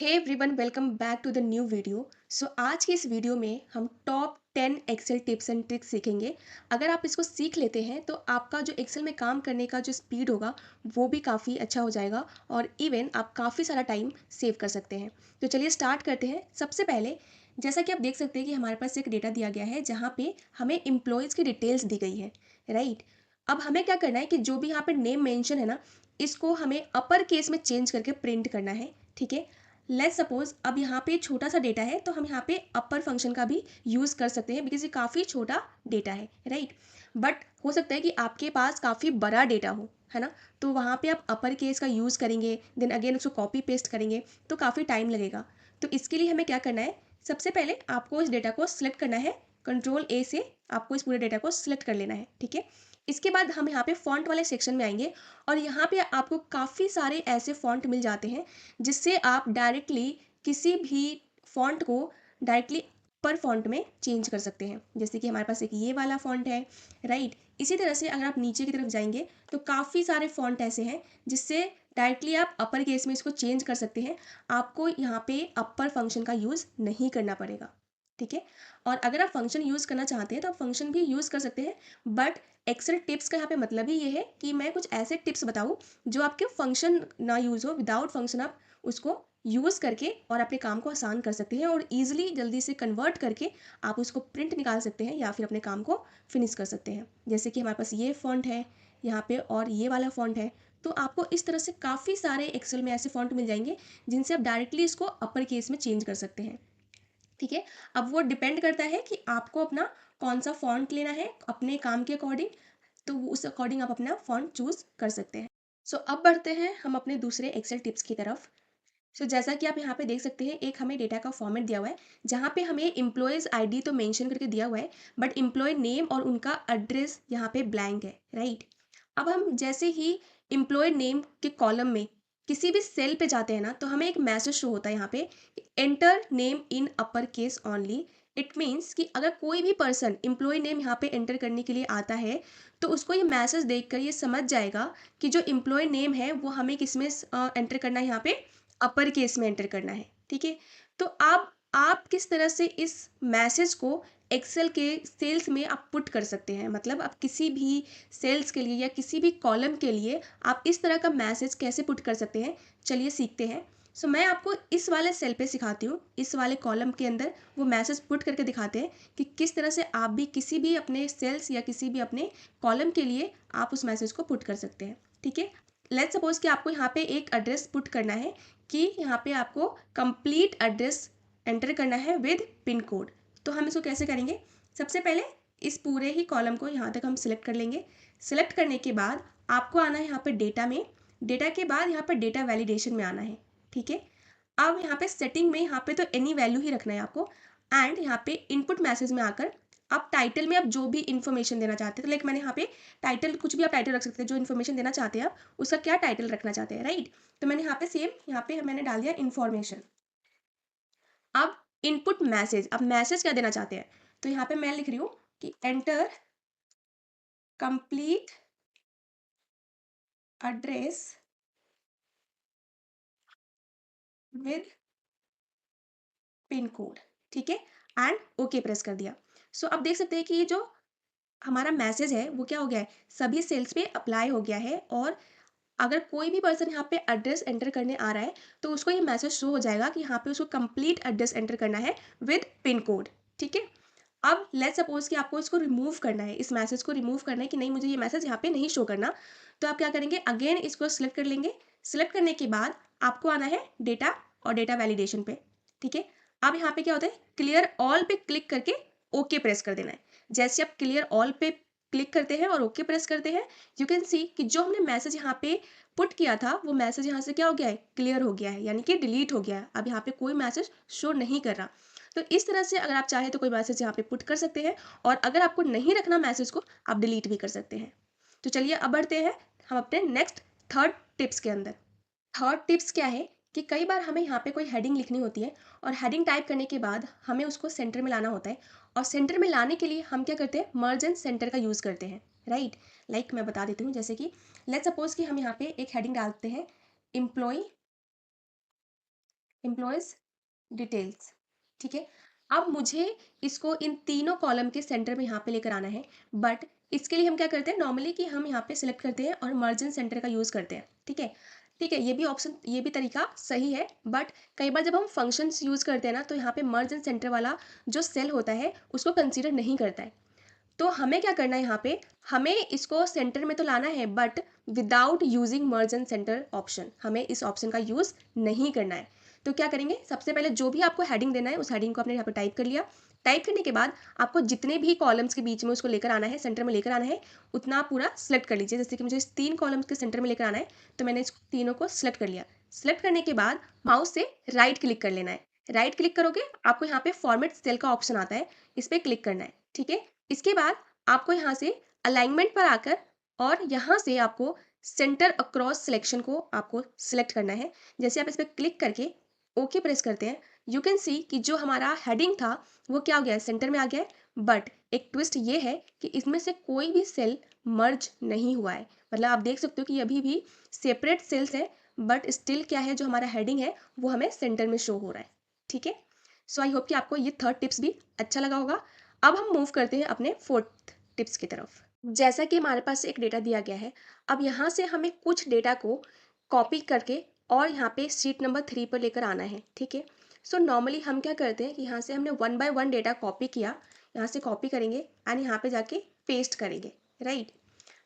Hey everyone, welcome back to the new video. आज की इस वीडियो में हम top 10 Excel tips and tricks सीखेंगे। अगर आप इसको सीख लेते हैं तो आपका जो एक्सेल में काम करने का जो स्पीड होगा वो भी काफ़ी अच्छा हो जाएगा और इवन आप काफ़ी सारा टाइम सेव कर सकते हैं। तो चलिए स्टार्ट करते हैं। सबसे पहले जैसा कि आप देख सकते हैं कि हमारे पास एक डेटा दिया गया है जहाँ पे हमें एम्प्लॉयज़ की डिटेल्स दी गई है, राइट। अब हमें क्या करना है कि जो भी यहाँ पे नेम मेंशन है ना, इसको हमें अपर केस में चेंज करके प्रिंट करना है, ठीक है। लेट्स सपोज अब यहाँ पे छोटा सा डेटा है तो हम यहाँ पे अपर फंक्शन का भी यूज़ कर सकते हैं बिकॉज ये काफ़ी छोटा डेटा है, राइट। बट हो सकता है कि आपके पास काफ़ी बड़ा डेटा हो, है ना। तो वहाँ पे आप अपर केस का यूज़ करेंगे, देन अगेन उसको कॉपी पेस्ट करेंगे तो काफ़ी टाइम लगेगा। तो इसके लिए हमें क्या करना है, सबसे पहले आपको इस डेटा को सिलेक्ट करना है। कंट्रोल ए से आपको इस पूरे डेटा को सिलेक्ट कर लेना है, ठीक है। इसके बाद हम यहाँ पे फॉन्ट वाले सेक्शन में आएंगे और यहाँ पे आपको काफ़ी सारे ऐसे फॉन्ट मिल जाते हैं जिससे आप डायरेक्टली किसी भी फॉन्ट को डायरेक्टली पर फॉन्ट में चेंज कर सकते हैं। जैसे कि हमारे पास एक ये वाला फॉन्ट है, राइट। इसी तरह से अगर आप नीचे की तरफ जाएंगे तो काफ़ी सारे फॉन्ट ऐसे हैं जिससे डायरेक्टली आप अपर केस में इसको चेंज कर सकते हैं। आपको यहाँ पे अपर फंक्शन का यूज़ नहीं करना पड़ेगा, ठीक है। और अगर आप फंक्शन यूज़ करना चाहते हैं तो आप फंक्शन भी यूज़ कर सकते हैं। बट एक्सेल टिप्स का यहाँ पे मतलब ही ये है कि मैं कुछ ऐसे टिप्स बताऊँ जो आपके फंक्शन ना यूज़ हो, विदाउट फंक्शन आप उसको यूज़ करके और अपने काम को आसान कर सकते हैं और ईजिली जल्दी से कन्वर्ट करके आप उसको प्रिंट निकाल सकते हैं या फिर अपने काम को फिनिश कर सकते हैं। जैसे कि हमारे पास ये फ़ॉन्ट है यहाँ पे और ये वाला फ़ॉन्ट है। तो आपको इस तरह से काफ़ी सारे एक्सेल में ऐसे फ़ॉन्ट मिल जाएंगे जिनसे आप डायरेक्टली इसको अपर केस में चेंज कर सकते हैं, ठीक है। अब वो डिपेंड करता है कि आपको अपना कौन सा फ़ॉन्ट लेना है अपने काम के अकॉर्डिंग। तो उस अकॉर्डिंग आप अपना फ़ॉन्ट चूज़ कर सकते हैं। अब बढ़ते हैं हम अपने दूसरे एक्सेल टिप्स की तरफ। जैसा कि आप यहाँ पे देख सकते हैं, एक हमें डेटा का फॉर्मेट दिया हुआ है जहाँ पे हमें एम्प्लॉयज़ आईडी तो मेंशन करके दिया हुआ है, बट एम्प्लॉय नेम और उनका एड्रेस यहाँ पे ब्लैंक है, राइट। अब हम जैसे ही एम्प्लॉय नेम के कॉलम में किसी भी सेल पे जाते हैं ना, तो हमें एक मैसेज शो होता है यहाँ पे, enter name in upper case only. It means कि अगर कोई भी पर्सन एम्प्लॉय नेम यहाँ पे एंटर करने के लिए आता है तो उसको ये मैसेज देखकर ये समझ जाएगा कि जो एम्प्लॉय नेम है वो हमें किस में एंटर करना है, यहाँ पे अपर केस में एंटर करना है, ठीक है। तो आप किस तरह से इस मैसेज को एक्सेल के सेल्स में आप पुट कर सकते हैं, मतलब आप किसी भी सेल्स के लिए या किसी भी कॉलम के लिए आप इस तरह का मैसेज कैसे पुट कर सकते हैं, चलिए सीखते हैं। मैं आपको इस वाले सेल पे सिखाती हूँ, इस वाले कॉलम के अंदर वो मैसेज पुट करके दिखाते हैं कि किस तरह से आप भी किसी भी अपने सेल्स या किसी भी अपने कॉलम के लिए आप उस मैसेज को पुट कर सकते हैं, ठीक है। लेट्स सपोज कि आपको यहाँ पे एक एड्रेस पुट करना है कि यहाँ पे आपको कंप्लीट एड्रेस एंटर करना है विद पिन कोड। तो हम इसको कैसे करेंगे, सबसे पहले इस पूरे ही कॉलम को यहाँ तक हम सिलेक्ट कर लेंगे। सिलेक्ट करने के बाद आपको आना है यहाँ पे डेटा में, डेटा के बाद यहाँ पे डेटा वैलिडेशन में आना है, ठीक है। अब यहाँ पे सेटिंग में यहाँ पे तो एनी वैल्यू ही रखना है आपको। एंड यहाँ पे इनपुट मैसेज में आकर आप टाइटल में आप जो भी इन्फॉर्मेशन देना चाहते हैं, तो लाइक मैंने यहाँ पे टाइटल, कुछ भी आप टाइटल रख सकते हैं, जो इन्फॉर्मेशन देना चाहते हैं आप उसका क्या टाइटल रखना चाहते हैं, राइट। तो मैंने यहाँ पे सेम यहाँ पे मैंने डाल दिया इन्फॉर्मेशन। अब इनपुट मैसेज, अब मैसेज क्या देना चाहते हैं, तो यहाँ पे मैं लिख रही हूँ कि enter complete address with pin code, ठीक है। एंड ओके प्रेस कर दिया। अब देख सकते हैं कि ये जो हमारा मैसेज है वो क्या हो गया है, सभी सेल्स पे अप्लाई हो गया है। और अगर कोई भी पर्सन यहाँ पे एड्रेस एंटर करने आ रहा है तो उसको ये मैसेज शो हो जाएगा कि यहाँ पे उसको कंप्लीट एड्रेस एंटर करना है विद पिन कोड, ठीक है। अब लेट्स सपोज कि आपको इसको रिमूव करना है, इस मैसेज को रिमूव करना है कि नहीं मुझे ये मैसेज यहाँ पे नहीं शो करना। तो आप क्या करेंगे, अगेन इसको सिलेक्ट कर लेंगे। सिलेक्ट करने के बाद आपको आना है डेटा और डेटा वैलिडेशन पे, ठीक है। अब यहाँ पे क्या होता है, क्लियर ऑल पे क्लिक करके ओके प्रेस कर देना है। जैसे आप क्लियर ऑल पे क्लिक करते हैं और ओके प्रेस करते हैं, यू कैन सी कि जो हमने मैसेज यहाँ पे पुट किया था वो मैसेज यहाँ से क्या हो गया है, क्लियर हो गया है, यानी कि डिलीट हो गया है। अब यहाँ पे कोई मैसेज शो नहीं कर रहा। तो इस तरह से अगर आप चाहें तो कोई मैसेज यहाँ पे पुट कर सकते हैं, और अगर आपको नहीं रखना मैसेज को, आप डिलीट भी कर सकते हैं। तो चलिए अब बढ़ते हैं हम अपने नेक्स्ट थर्ड टिप्स के अंदर। थर्ड टिप्स क्या है कि कई बार हमें यहाँ पे कोई हेडिंग लिखनी होती है और हेडिंग टाइप करने के बाद हमें उसको सेंटर में लाना होता है। और सेंटर में लाने के लिए हम क्या करते हैं, मर्ज एंड सेंटर का यूज़ करते हैं, राइट। लाइक मैं बता देती हूँ, जैसे कि लेट्स सपोज कि हम यहाँ पे एक हेडिंग डालते हैं, एम्प्लॉय एम्प्लॉयज डिटेल्स। ठीक है, अब मुझे इसको इन तीनों कॉलम के सेंटर में यहाँ पे लेकर आना है, बट इसके लिए हम क्या करते हैं नॉर्मली कि हम यहाँ पे सिलेक्ट करते हैं और मर्ज इन सेंटर का यूज़ करते हैं। ठीक है, ठीक है, ये भी ऑप्शन, ये भी तरीका सही है, बट कई बार जब हम फंक्शंस यूज़ करते हैं ना तो यहाँ पे मर्ज इन सेंटर वाला जो सेल होता है उसको कंसीडर नहीं करता है। तो हमें क्या करना है यहाँ पे, हमें इसको सेंटर में तो लाना है but without using merge and centre option, हमें इस ऑप्शन का यूज़ नहीं करना है। तो क्या करेंगे, सबसे पहले जो भी आपको हेडिंग देना है उस हेडिंग को आपने यहाँ पे टाइप कर लिया। टाइप करने के बाद आपको जितने भी कॉलम्स के बीच में उसको लेकर आना है, सेंटर में लेकर आना है, उतना आप पूरा सेलेक्ट कर लीजिए। जैसे कि मुझे इस 3 कॉलम्स के सेंटर में लेकर आना है तो मैंने इस तीनों को सेलेक्ट कर लिया। सेलेक्ट करने के बाद माउस से राइट क्लिक कर लेना है। राइट क्लिक करोगे आपको यहाँ पे फॉर्मेट सेल का ऑप्शन आता है, इस पर क्लिक करना है। ठीक है, इसके बाद आपको यहाँ से अलाइनमेंट पर आकर और यहाँ से आपको सेंटर अक्रॉस सिलेक्शन को आपको सिलेक्ट करना है। जैसे आप इस पर क्लिक करके ओके प्रेस करते हैं, यू कैन सी कि जो हमारा हेडिंग था वो क्या हो गया है, सेंटर में आ गया है। बट एक ट्विस्ट ये है कि इसमें से कोई भी सेल मर्ज नहीं हुआ है, मतलब आप देख सकते हो कि अभी भी सेपरेट सेल्स है, बट स्टिल क्या है, जो हमारा हेडिंग है वो हमें सेंटर में शो हो रहा है। ठीक है, सो आई होप कि आपको ये थर्ड टिप्स भी अच्छा लगा होगा। अब हम मूव करते हैं अपने फोर्थ टिप्स की तरफ। जैसा कि हमारे पास एक डेटा दिया गया है, अब यहाँ से हमें कुछ डेटा को कॉपी करके और यहाँ पे शीट नंबर 3 पर लेकर आना है। ठीक है, सो नॉर्मली हम क्या करते हैं कि यहाँ से हमने 1 बाय 1 डेटा कॉपी किया, यहाँ से कॉपी करेंगे एंड यहाँ पे जाके पेस्ट करेंगे, राइट।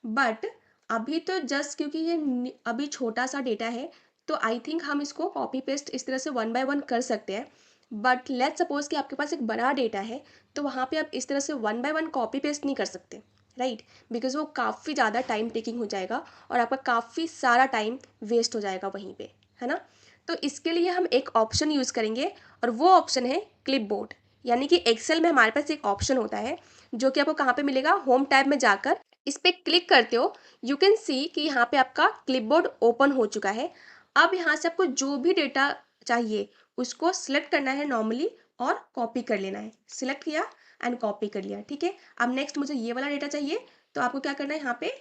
बट अभी तो जस्ट क्योंकि ये अभी छोटा सा डेटा है तो आई थिंक हम इसको कॉपी पेस्ट इस तरह से 1 बाय 1 कर सकते हैं। बट लेट्स सपोज कि आपके पास एक बड़ा डेटा है तो वहाँ पे आप इस तरह से 1 बाय 1 कॉपी पेस्ट नहीं कर सकते, राइट, बिकॉज वो काफ़ी ज़्यादा टाइम टेकिंग हो जाएगा और आपका काफ़ी सारा टाइम वेस्ट हो जाएगा वहीं पे, है ना। तो इसके लिए हम एक ऑप्शन यूज़ करेंगे और वो ऑप्शन है क्लिपबोर्ड। यानी कि एक्सेल में हमारे पास एक ऑप्शन होता है जो कि आपको कहाँ पे मिलेगा, होम टैब में जाकर इस पर क्लिक करते हो, यू कैन सी कि यहाँ पे आपका क्लिपबोर्ड ओपन हो चुका है। अब यहाँ से आपको जो भी डेटा चाहिए उसको सिलेक्ट करना है नॉर्मली और कॉपी कर लेना है। सिलेक्ट किया एंड कॉपी कर लिया। ठीक है, अब नेक्स्ट मुझे ये वाला डेटा चाहिए तो आपको क्या करना है, यहाँ पे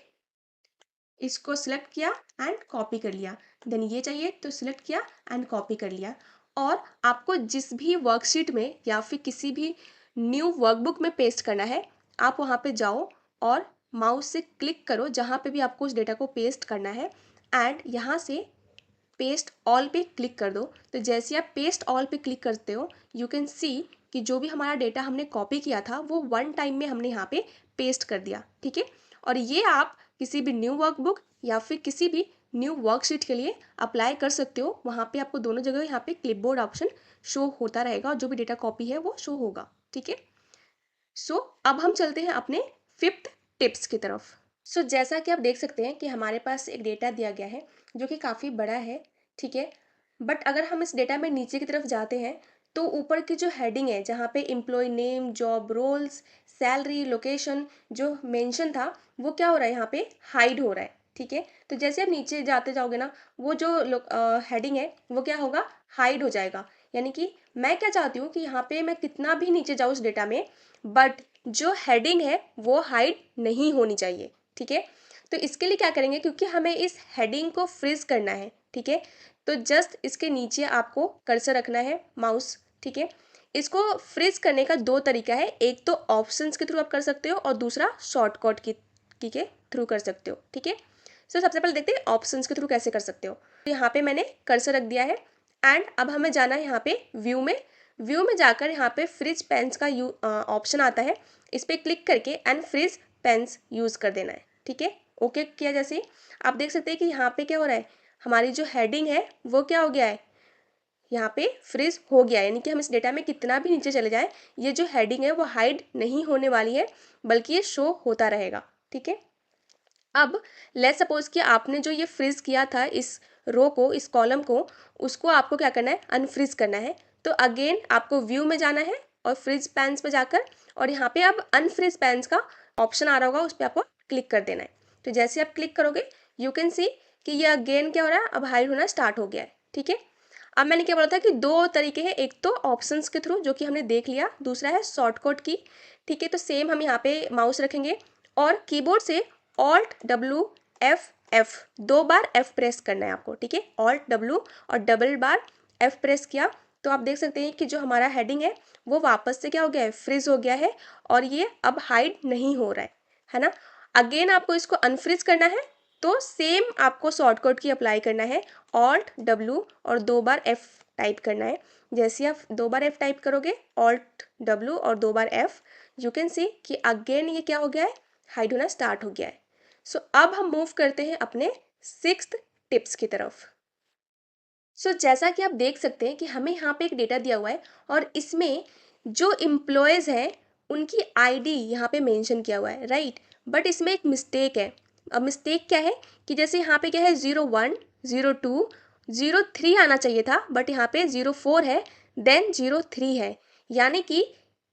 इसको सिलेक्ट किया एंड कॉपी कर लिया। देन ये चाहिए तो सिलेक्ट किया एंड कॉपी कर लिया। और आपको जिस भी वर्कशीट में या फिर किसी भी न्यू वर्कबुक में पेस्ट करना है, आप वहाँ पे जाओ और माउस से क्लिक करो जहाँ पे भी आपको उस डेटा को पेस्ट करना है एंड यहाँ से पेस्ट ऑल पे क्लिक कर दो। तो जैसे आप पेस्ट ऑल पे क्लिक करते हो यू कैन सी कि जो भी हमारा डेटा हमने कॉपी किया था वो वन टाइम में हमने यहाँ पे पेस्ट कर दिया। ठीक है, और ये आप किसी भी न्यू वर्कबुक या फिर किसी भी न्यू वर्कशीट के लिए अप्लाई कर सकते हो। वहाँ पे आपको दोनों जगह यहाँ पे क्लिपबोर्ड ऑप्शन शो होता रहेगा और जो भी डेटा कॉपी है वो शो होगा। ठीक है, सो अब हम चलते हैं अपने फिफ्थ टिप्स की तरफ। सो जैसा कि आप देख सकते हैं कि हमारे पास एक डेटा दिया गया है जो कि काफ़ी बड़ा है। ठीक है, बट अगर हम इस डेटा में नीचे की तरफ जाते हैं तो ऊपर की जो हेडिंग है जहाँ पे employee name, job roles, salary, location जो मेंशन था वो क्या हो रहा है, यहाँ पे हाइड हो रहा है। ठीक है, तो जैसे आप नीचे जाते जाओगे ना वो जो हेडिंग है वो क्या होगा, हाइड हो जाएगा। यानी कि मैं क्या चाहती हूँ कि यहाँ पे मैं कितना भी नीचे जाऊँ उस डेटा में, बट जो हेडिंग है वो हाइड नहीं होनी चाहिए। ठीक है, तो इसके लिए क्या करेंगे, क्योंकि हमें इस हेडिंग को फ्रीज करना है। ठीक है, तो जस्ट इसके नीचे आपको कर्सर रखना है माउस। ठीक है, इसको फ्रीज करने का दो तरीका है, एक तो ऑप्शंस के थ्रू आप कर सकते हो और दूसरा शॉर्टकट के थ्रू कर सकते हो। ठीक है, सो सबसे पहले देखते हैं ऑप्शंस के थ्रू कैसे कर सकते हो। तो यहाँ पे मैंने कर्सर रख दिया है एंड अब हमें जाना है यहाँ पे व्यू में। व्यू में जाकर यहाँ पे फ्रिज पेन्स का ऑप्शन आता है, इस पर क्लिक करके एंड फ्रिज पेन्स यूज़ कर देना है। ठीक है, ओके किया जैसे ही आप देख सकते हैं कि यहाँ पे क्या हो रहा है, हमारी जो हेडिंग है वो क्या हो गया है, यहाँ पे फ्रीज हो गया है। यानी कि हम इस डेटा में कितना भी नीचे चले जाए ये जो हेडिंग है वो हाइड नहीं होने वाली है बल्कि ये शो होता रहेगा। ठीक है, अब लेट्स सपोज कि आपने जो ये फ्रीज किया था इस रो को, इस कॉलम को, उसको आपको क्या करना है, अनफ्रीज करना है। तो अगेन आपको व्यू में जाना है और फ्रीज पैन्स पे जाकर और यहाँ पे अब अनफ्रीज पैन्स का ऑप्शन आ रहा होगा, उस पर आपको क्लिक कर देना है। तो जैसे आप क्लिक करोगे यू कैन सी कि ये अगेन क्या हो रहा है, अब हाइड होना स्टार्ट हो गया है। ठीक है, अब मैंने क्या बोला था कि दो तरीके हैं, एक तो ऑप्शंस के थ्रू जो कि हमने देख लिया, दूसरा है शॉर्टकट की। ठीक है, तो सेम हम यहाँ पे माउस रखेंगे और कीबोर्ड से Alt W F 2 बार F प्रेस करना है आपको। ठीक है, Alt W और डबल बार F प्रेस किया तो आप देख सकते हैं कि जो हमारा हेडिंग है वो वापस से क्या हो गया है, फ्रीज हो गया है और ये अब हाइड नहीं हो रहा है ना। अगेन आपको इसको अनफ्रीज करना है तो सेम आपको शॉर्टकट की अप्लाई करना है, ऑल्ट डब्ल्यू और 2 बार F टाइप करना है। जैसे आप 2 बार F टाइप करोगे, ऑल्ट डब्ल्यू और 2 बार F, यू कैन सी कि अगेन ये क्या हो गया है, हाइड होना स्टार्ट हो गया है। सो अब हम मूव करते हैं अपने 6th टिप्स की तरफ। जैसा कि आप देख सकते हैं कि हमें यहाँ पे एक डेटा दिया हुआ है और इसमें जो एम्प्लॉयज़ हैं उनकी आईडी यहाँ पे मेंशन किया हुआ है, राइट। बट इसमें एक मिस्टेक है। अब मिस्टेक क्या है कि जैसे यहाँ पे क्या है 01, 02, 03 आना चाहिए था, बट यहाँ पे 04 है, देन 03 है। यानी कि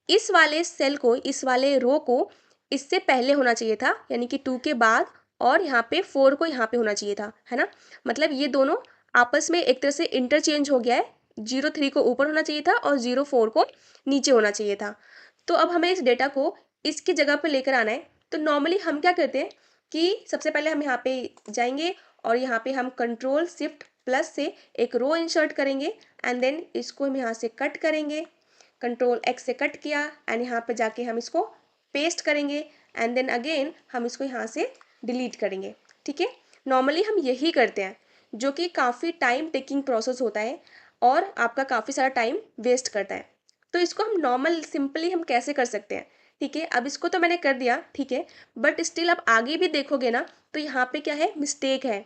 इस वाले सेल को, इस वाले रो को इससे पहले होना चाहिए था, यानी कि 2 के बाद, और यहाँ पे 4 को यहाँ पे होना चाहिए था, है ना। मतलब ये दोनों आपस में एक तरह से इंटरचेंज हो गया है। 03 को ऊपर होना चाहिए था और 04 को नीचे होना चाहिए था। तो अब हमें इस डेटा को इसकी जगह पर लेकर आना है। तो नॉर्मली हम क्या करते हैं कि सबसे पहले हम यहाँ पे जाएंगे और यहाँ पे हम कंट्रोल शिफ्ट प्लस से एक रो इंसर्ट करेंगे एंड देन इसको हम यहाँ से कट करेंगे, कंट्रोल एक्स से कट किया एंड यहाँ पे जाके हम इसको पेस्ट करेंगे एंड देन अगेन हम इसको यहाँ से डिलीट करेंगे, ठीक है। नॉर्मली हम यही करते हैं, जो कि काफ़ी टाइम टेकिंग प्रोसेस होता है और आपका काफ़ी सारा टाइम वेस्ट करता है। तो इसको हम नॉर्मल सिंपली हम कैसे कर सकते हैं, ठीक है। अब इसको तो मैंने कर दिया, ठीक है, बट स्टिल आप आगे भी देखोगे ना तो यहाँ पे क्या है, मिस्टेक है,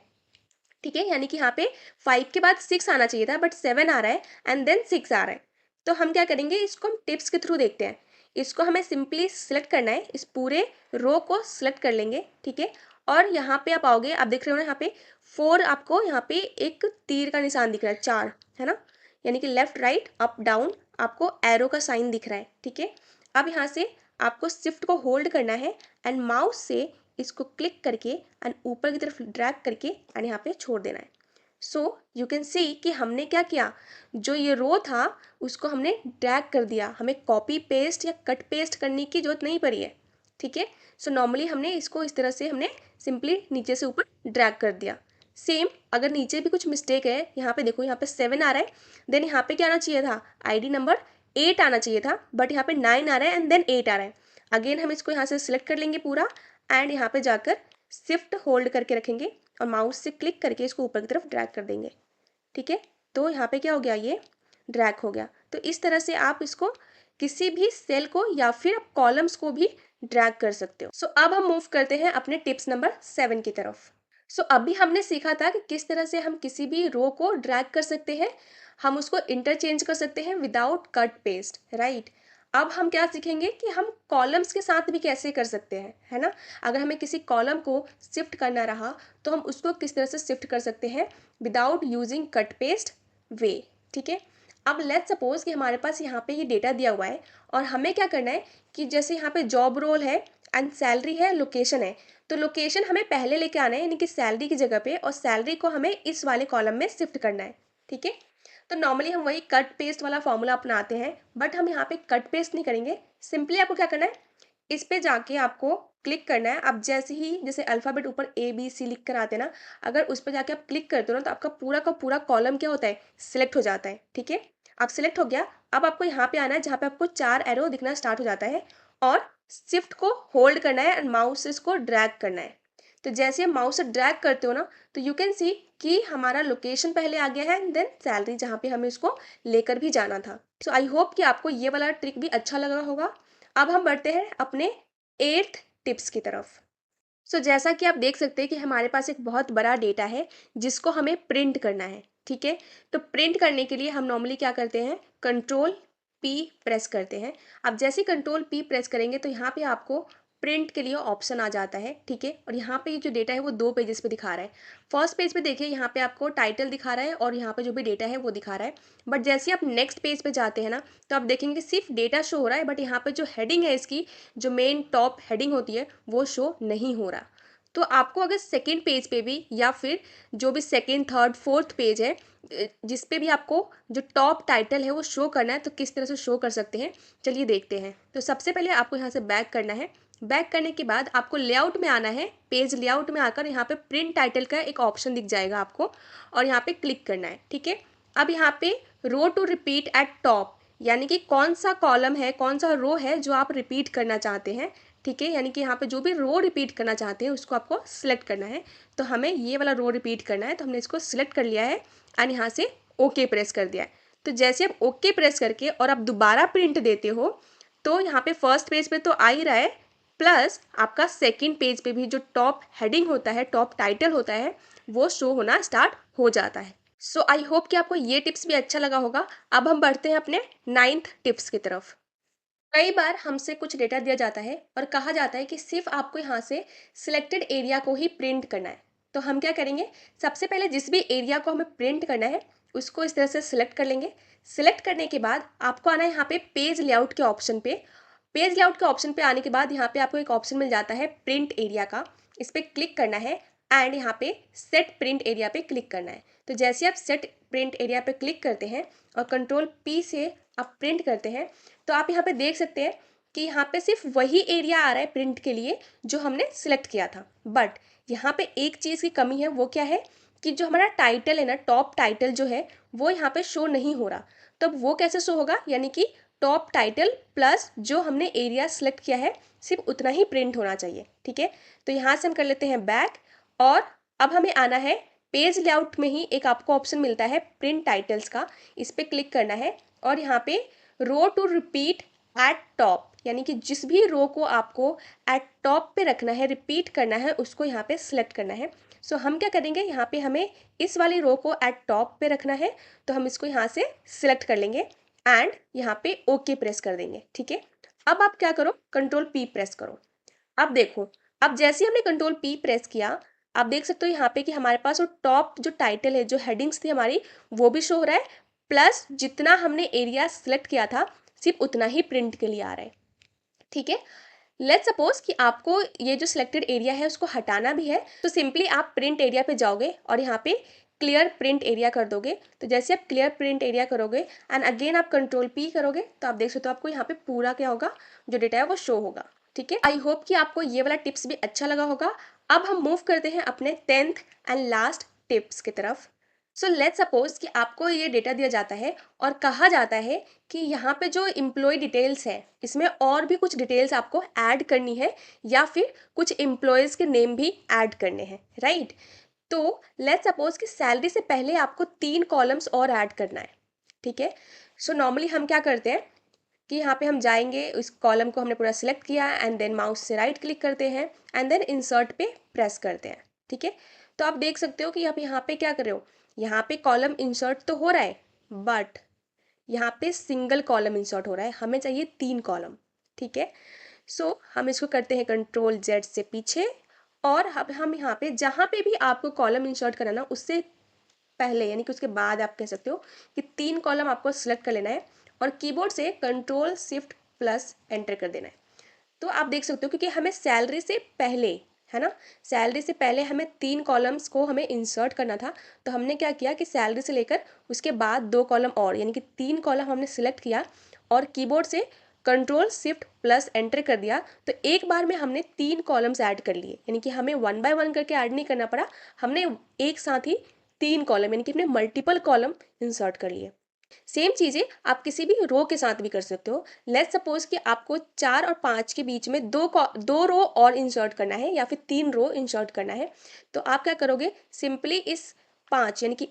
ठीक है। यानी कि यहाँ पे 5 के बाद 6 आना चाहिए था बट 7 आ रहा है एंड देन 6 आ रहा है। तो हम क्या करेंगे, इसको हम टिप्स के थ्रू देखते हैं। इसको हमें सिंपली सिलेक्ट करना है, इस पूरे रो को सिलेक्ट कर लेंगे, ठीक है। और यहाँ पे आप आओगे, आप देख रहे हो ना यहाँ पे 4, आपको यहाँ पे एक तीर का निशान दिख रहा है, 4, है ना। यानी कि लेफ्ट राइट अप डाउन आपको एरो का साइन दिख रहा है, ठीक है। अब यहाँ से आपको शिफ्ट को होल्ड करना है एंड माउस से इसको क्लिक करके एंड ऊपर की तरफ ड्रैग करके एंड यहाँ पे छोड़ देना है। सो यू कैन सी कि हमने क्या किया, जो ये रो था उसको हमने ड्रैग कर दिया, हमें कॉपी पेस्ट या कट पेस्ट करने की जरूरत नहीं पड़ी है, ठीक है। सो नॉर्मली हमने इसको इस तरह से हमने सिंपली नीचे से ऊपर ड्रैग कर दिया। सेम अगर नीचे भी कुछ मिस्टेक है, यहाँ पे देखो, यहाँ पे 7 आ रहा है, देन यहाँ पे क्या आना चाहिए था, आईडी नंबर 8 आना चाहिए था, बट यहाँ पे 9 आ रहा है एंड देन 8 आ रहा है। अगेन हम इसको यहाँ से सिलेक्ट कर लेंगे पूरा एंड यहाँ पे जाकर शिफ्ट होल्ड करके रखेंगे और माउस से क्लिक करके इसको ऊपर की तरफ ड्रैग कर देंगे, ठीक है। तो यहाँ पे क्या हो गया, ये ड्रैग हो गया। तो इस तरह से आप इसको किसी भी सेल को या फिर आप कॉलम्स को भी ड्रैग कर सकते हो। अब हम मूव करते हैं अपने टिप्स नंबर 7 की तरफ। अभी हमने सीखा था कि किस तरह से हम किसी भी रो को ड्रैग कर सकते हैं, हम उसको इंटरचेंज कर सकते हैं विदाउट कट पेस्ट, राइट। अब हम क्या सीखेंगे कि हम कॉलम्स के साथ भी कैसे कर सकते हैं, है ना। अगर हमें किसी कॉलम को शिफ्ट करना रहा तो हम उसको किस तरह से शिफ्ट कर सकते हैं विदाउट यूजिंग कट पेस्ट वे, ठीक है। अब लेट्स सपोज कि हमारे पास यहाँ पे ये डेटा दिया हुआ है और हमें क्या करना है कि जैसे यहाँ पे जॉब रोल है एंड सैलरी है, लोकेशन है, तो लोकेशन हमें पहले लेके आना है यानी कि सैलरी की जगह पे, और सैलरी को हमें इस वाले कॉलम में शिफ्ट करना है, ठीक है। तो नॉर्मली हम वही कट पेस्ट वाला फॉर्मूला अपनाते हैं, बट हम यहाँ पे कट पेस्ट नहीं करेंगे। सिंपली आपको क्या करना है, इस पे जाके आपको क्लिक करना है। अब जैसे ही जैसे अल्फ़ाबेट ऊपर ABC लिख कर आते हैं ना, अगर उस पर जाके आप क्लिक करते हो ना तो आपका पूरा का पूरा कॉलम क्या होता है, सिलेक्ट हो जाता है, ठीक है। अब सिलेक्ट हो गया, अब आपको यहाँ पे आना है जहाँ पे आपको 4 एरो दिखना स्टार्ट हो जाता है और शिफ्ट को होल्ड करना है एंड माउस से इसको ड्रैग करना है। तो जैसे हम माउस से ड्रैग करते हो ना तो यू कैन सी कि हमारा लोकेशन पहले आ गया है एंड देन सैलरी जहाँ पे हमें इसको लेकर भी जाना था। आई होप कि आपको ये वाला ट्रिक भी अच्छा लगा होगा। अब हम बढ़ते हैं अपने 8th टिप्स की तरफ। जैसा कि आप देख सकते हैं कि हमारे पास एक बहुत बड़ा डेटा है जिसको हमें प्रिंट करना है, ठीक है। तो प्रिंट करने के लिए हम नॉर्मली क्या करते हैं, कंट्रोल P प्रेस करते हैं। अब जैसे कंट्रोल P प्रेस करेंगे तो यहाँ पे आपको प्रिंट के लिए ऑप्शन आ जाता है, ठीक है। और यहाँ पे जो डेटा है वो 2 पेजेस पे दिखा रहा है। फर्स्ट पेज पे देखिए, यहाँ पे आपको टाइटल दिखा रहा है और यहाँ पे जो भी डेटा है वो दिखा रहा है। बट जैसे आप नेक्स्ट पेज पे जाते हैं ना तो आप देखेंगे सिर्फ डेटा शो हो रहा है, बट यहाँ पे जो हेडिंग है, इसकी जो मेन टॉप हेडिंग होती है वो शो नहीं हो रहा। तो आपको अगर सेकेंड पेज पे भी या फिर जो भी सेकेंड थर्ड फोर्थ पेज है जिस पे भी आपको जो टॉप टाइटल है वो शो करना है, तो किस तरह से शो कर सकते हैं, चलिए देखते हैं। तो सबसे पहले आपको यहाँ से बैक करना है। बैक करने के बाद आपको लेआउट में आना है। पेज लेआउट में आकर यहाँ पे प्रिंट टाइटल का एक ऑप्शन दिख जाएगा आपको और यहाँ पे क्लिक करना है, ठीक है। अब यहाँ पे रो टू रिपीट एट टॉप, यानी कि कौन सा कॉलम है, कौन सा रो है जो आप रिपीट करना चाहते हैं। ठीक है, यानी कि यहाँ पे जो भी रो रिपीट करना चाहते हैं उसको आपको सिलेक्ट करना है। तो हमें ये वाला रो रिपीट करना है, तो हमने इसको सिलेक्ट कर लिया है एंड यहाँ से ओके प्रेस कर दिया है। तो जैसे आप ओके प्रेस करके और आप दोबारा प्रिंट देते हो तो यहाँ पे फर्स्ट पेज पे तो आ ही रहा है, प्लस आपका सेकंड पेज पे भी जो टॉप हेडिंग होता है, टॉप टाइटल होता है, वो शो होना स्टार्ट हो जाता है। सो आई होप कि आपको ये टिप्स भी अच्छा लगा होगा। अब हम बढ़ते हैं अपने 9th टिप्स की तरफ। कई बार हमसे कुछ डेटा दिया जाता है और कहा जाता है कि सिर्फ आपको यहाँ से सिलेक्टेड एरिया को ही प्रिंट करना है। तो हम क्या करेंगे, सबसे पहले जिस भी एरिया को हमें प्रिंट करना है उसको इस तरह से सिलेक्ट कर लेंगे। सिलेक्ट करने के बाद आपको आना है यहाँ पे पेज लेआउट के ऑप्शन पे। पेज लेआउट के ऑप्शन पे आने के बाद यहाँ पे आपको एक ऑप्शन मिल जाता है प्रिंट एरिया का। इस पर क्लिक करना है एंड यहाँ पे सेट प्रिंट एरिया पे क्लिक करना है। तो जैसे आप सेट प्रिंट एरिया पे क्लिक करते हैं और कंट्रोल पी से आप प्रिंट करते हैं तो आप यहाँ पे देख सकते हैं कि यहाँ पे सिर्फ वही एरिया आ रहा है प्रिंट के लिए जो हमने सिलेक्ट किया था। बट यहाँ पे एक चीज़ की कमी है, वो क्या है कि जो हमारा टाइटल है ना, टॉप टाइटल जो है वो यहाँ पे शो नहीं हो रहा। तो अब वो कैसे शो होगा, यानी कि टॉप टाइटल प्लस जो हमने एरिया सेलेक्ट किया है सिर्फ उतना ही प्रिंट होना चाहिए। ठीक है, तो यहाँ से हम कर लेते हैं बैक और अब हमें आना है पेज लेआउट में ही एक आपको ऑप्शन मिलता है प्रिंट टाइटल्स का। इस पर क्लिक करना है और यहाँ पे रो टू रिपीट एट टॉप, यानी कि जिस भी रो को आपको एट टॉप पे रखना है, रिपीट करना है, उसको यहाँ पे सिलेक्ट करना है। सो हम क्या करेंगे, यहाँ पे हमें इस वाली रो को एट टॉप पे रखना है, तो हम इसको यहाँ से सिलेक्ट कर लेंगे एंड यहाँ पे ओके प्रेस कर देंगे। ठीक है, अब आप क्या करो, कंट्रोल पी प्रेस करो। अब देखो, अब जैसे ही हमने कंट्रोल पी प्रेस किया आप देख सकते हो यहाँ पे कि हमारे पास वो टॉप जो टाइटल है, जो हेडिंग्स थी हमारी, वो भी शो हो रहा है, प्लस जितना हमने एरिया सेलेक्ट किया था सिर्फ उतना ही प्रिंट के लिए आ रहा है। ठीक है, लेट्स सपोज कि आपको ये जो सिलेक्टेड एरिया है उसको हटाना भी है, तो सिंपली आप प्रिंट एरिया पे जाओगे और यहाँ पे क्लियर प्रिंट एरिया कर दोगे। तो जैसे आप क्लियर प्रिंट एरिया करोगे एंड अगेन आप कंट्रोल पी करोगे तो आप देख सकते हो आपको यहाँ पे पूरा क्या होगा, जो डेटा है वो शो होगा। ठीक है, आई होप कि आपको ये वाला टिप्स भी अच्छा लगा होगा। अब हम मूव करते हैं अपने 10th एंड लास्ट टिप्स की तरफ। सो लेट्स सपोज कि आपको ये डेटा दिया जाता है और कहा जाता है कि यहाँ पे जो एम्प्लॉय डिटेल्स है इसमें और भी कुछ डिटेल्स आपको ऐड करनी है या फिर कुछ एम्प्लॉयज़ के नेम भी ऐड करने हैं, राइट। तो लेट्स सपोज कि सैलरी से पहले आपको 3 कॉलम्स और ऐड करना है। ठीक है, सो नॉर्मली हम क्या करते हैं कि यहाँ पे हम जाएंगे, उस कॉलम को हमने पूरा सिलेक्ट किया एंड देन माउस से राइट क्लिक करते हैं एंड देन इंसर्ट पे प्रेस करते हैं। ठीक है, तो आप देख सकते हो कि आप यहाँ पे क्या कर रहे हो, यहाँ पे कॉलम इंसर्ट तो हो रहा है बट यहाँ पे सिंगल कॉलम इंसर्ट हो रहा है, हमें चाहिए 3 कॉलम। ठीक है, सो हम इसको करते हैं कंट्रोल जेड से पीछे और अब हम यहाँ पे जहाँ पे भी आपको कॉलम इंसर्ट करना ना उससे पहले यानी कि उसके बाद आप कह सकते हो कि 3 कॉलम आपको सिलेक्ट कर लेना है और कीबोर्ड से कंट्रोल शिफ्ट प्लस एंटर कर देना है। तो आप देख सकते हो क्योंकि हमें सैलरी से पहले, है ना, सैलरी से पहले हमें 3 कॉलम्स को हमें इंसर्ट करना था। तो हमने क्या किया कि सैलरी से लेकर उसके बाद 2 कॉलम और, यानी कि 3 कॉलम हमने सिलेक्ट किया और कीबोर्ड से कंट्रोल शिफ्ट प्लस एंटर कर दिया। तो एक बार में हमने 3 कॉलम्स ऐड कर लिए, यानी कि हमें 1 बाय 1 करके ऐड नहीं करना पड़ा, हमने एक साथ ही 3 कॉलम यानी कि हमने मल्टीपल कॉलम इंसर्ट कर लिए। सेम चीज़ें आप किसी भी रो के साथ भी कर सकते हो। लेट्स सपोज कि आपको 4 और 5 के बीच में दो रो और इंसर्ट करना है या फिर 3 रो इंसर्ट करना है। तो आप क्या करोगे, सिंपली इस 5 यानी कि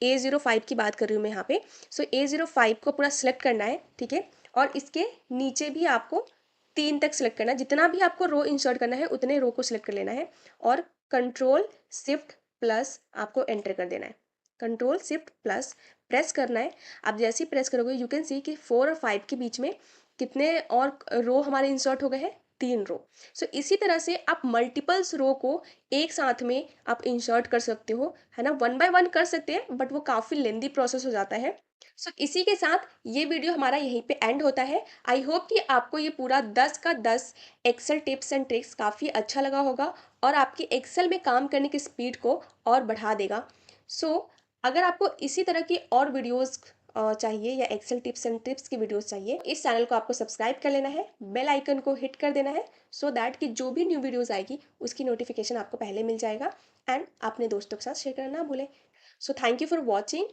A05 की बात कर रही हूँ मैं यहाँ पे। सो A05 को पूरा सिलेक्ट करना है। ठीक है, और इसके नीचे भी आपको 3 तक सिलेक्ट करना है, जितना भी आपको रो इंसर्ट करना है उतने रो को सिलेक्ट कर लेना है और कंट्रोल शिफ्ट प्लस आपको एंटर कर देना है। कंट्रोल शिफ्ट प्लस प्रेस करना है। आप जैसे ही प्रेस करोगे यू कैन सी कि 4 और 5 के बीच में कितने और रो हमारे इंसर्ट हो गए हैं, 3 रो। सो इसी तरह से आप मल्टीपल्स रो को एक साथ में आप इंसर्ट कर सकते हो, है ना, 1 बाय 1 कर सकते हैं बट वो काफ़ी लेंदी प्रोसेस हो जाता है। सो इसी के साथ ये वीडियो हमारा यहीं पे एंड होता है। आई होप कि आपको ये पूरा 10 का 10 एक्सेल टिप्स एंड ट्रिक्स काफ़ी अच्छा लगा होगा और आपकी एक्सेल में काम करने की स्पीड को और बढ़ा देगा। सो अगर आपको इसी तरह की और वीडियोस चाहिए या एक्सेल टिप्स एंड टिप्स की वीडियोस चाहिए, इस चैनल को आपको सब्सक्राइब कर लेना है, बेल आइकन को हिट कर देना है सो दैट कि जो भी न्यू वीडियोस आएगी उसकी नोटिफिकेशन आपको पहले मिल जाएगा एंड अपने दोस्तों के साथ शेयर करना ना भूलें। So thank you for watching